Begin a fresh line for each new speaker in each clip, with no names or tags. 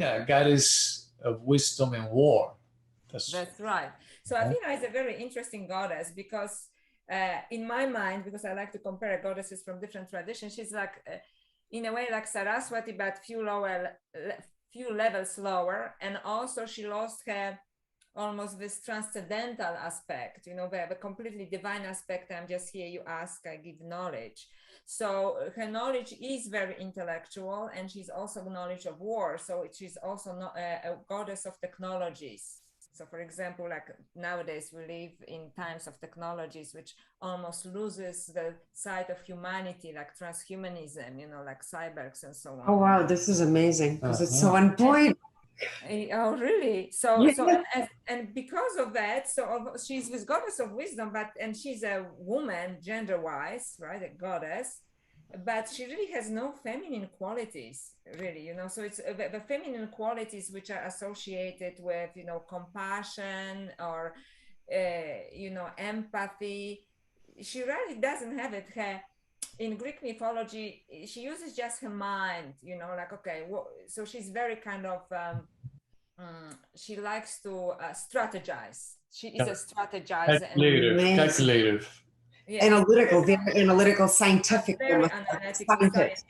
Athena, goddess of wisdom and war.
That's right. So Athena is a very interesting goddess because in my mind, because I like to compare goddesses from different traditions, she's like, in a way, like Saraswati, but few levels lower. And also she lost her almost this transcendental aspect, the completely divine aspect. I'm just here, you ask, I give knowledge. So her knowledge is very intellectual, and she's also knowledge of war. So she's also not a goddess of technologies. So for example, like nowadays we live in times of technologies, which almost loses the sight of humanity, like transhumanism, like cyborgs and so on.
Oh, wow. This is amazing because it's so on point.
Oh, really? So and because of that, so she's this goddess of wisdom, and she's a woman gender-wise, right? A goddess, but she really has no feminine qualities, really, so it's the feminine qualities which are associated with, compassion or, empathy. She really doesn't have it. In Greek mythology, she uses just her mind, like, okay, so she's very kind of, she likes to strategize. She is a strategizer.
Calculative.
Yeah.
Analytical, very analytical, scientific.
Very analytical, scientific.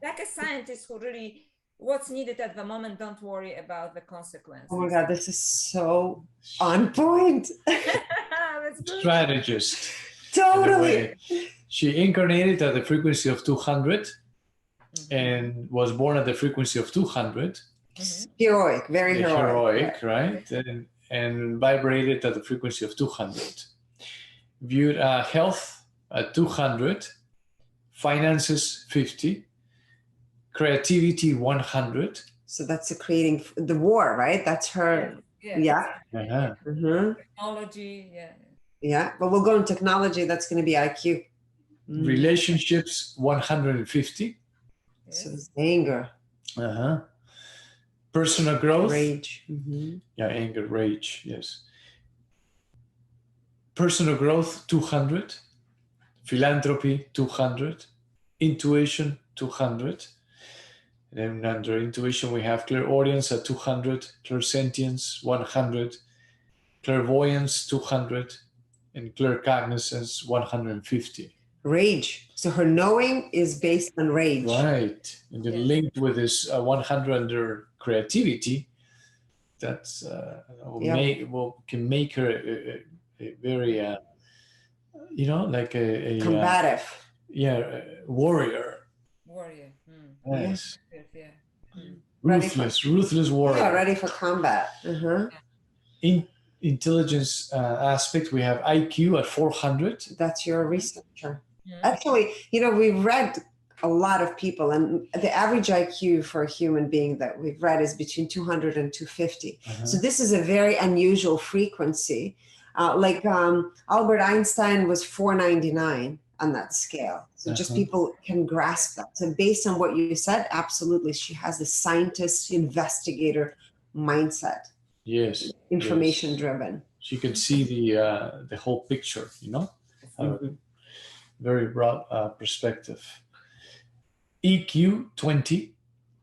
Like a scientist who really, what's needed at the moment, don't worry about the consequences.
Oh my God, this is so on point.
Strategist.
Totally.
She incarnated at the frequency of 200 and was born at the frequency of 200.
Heroic, very heroic.
Yeah. Right? And vibrated at the frequency of 200. Viewed health at 200, finances 50, creativity 100.
So that's creating the war, right? That's her. Yeah.
Technology,
Yeah, but we'll go in technology. That's going to be IQ.
Relationships 150.
So it's anger.
Personal growth.
Rage.
Yeah, anger, rage. Yes. Personal growth 200. Philanthropy 200. Intuition 200. And then under intuition we have clairaudience at 200. Clairsentience 100. Clairvoyance 200. And claircognizance 150.
Rage. So her knowing is based on rage.
Right. And then linked with this 100 under creativity, that's can make her a very, like a
combative.
Warrior.
Warrior.
Yes. Ruthless warrior.
Yeah, ready for combat.
In intelligence aspect, we have IQ at 400.
That's your researcher. Actually, we've read a lot of people, and the average IQ for a human being that we've read is between 200 and 250. So this is a very unusual frequency. Albert Einstein was 499 on that scale. So just people can grasp that. So based on what you said, absolutely, she has a scientist, investigator mindset.
Yes.
Information driven.
She can see the whole picture, very broad perspective. EQ 20.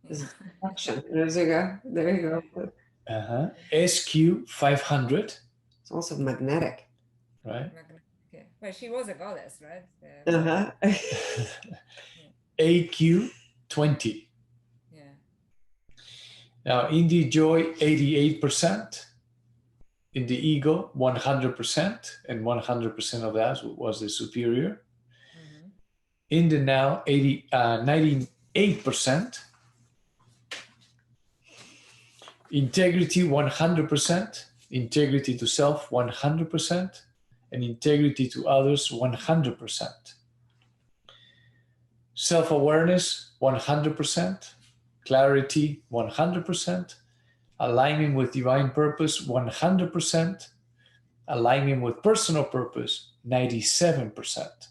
There you go.
SQ 500.
It's also magnetic.
Right.
Well, she was a goddess, right?
AQ 20.
Yeah.
Now, in the joy, 88%. In the ego, 100%. And 100% of that was the superior. In the now, 98%. Integrity, 100%. Integrity to self, 100%. And integrity to others, 100%. Self-awareness, 100%. Clarity, 100%. Alignment with divine purpose, 100%. Alignment with personal purpose, 97%.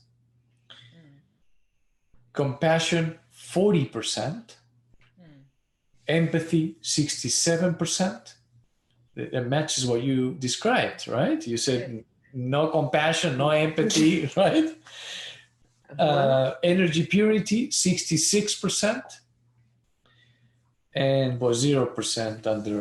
Compassion, 40%. Empathy, 67%. That matches what you described, right? You said no compassion, no empathy, right? Energy purity, 66%. and was 0% under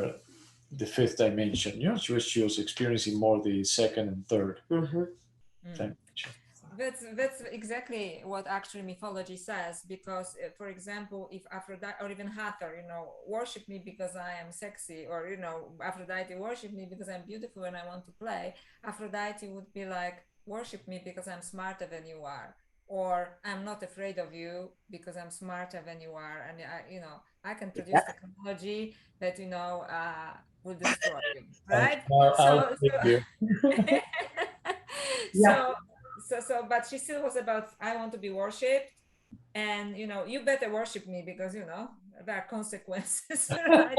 the fifth dimension. You know, she was experiencing more the second and third dimension.
That's exactly what actually mythology says, because for example, if Aphrodite or even Hathor, you know, worship me because I am sexy, or, you know, Aphrodite worship me because I'm beautiful and I want to play, Aphrodite would be like, worship me because I'm smarter than you are, or I'm not afraid of you because I'm smarter than you are, and I, you know, I can produce technology that, you know, will destroy you, right? So, but she still was about, I want to be worshipped, and, you know, you better worship me because, you know, there are consequences. Right?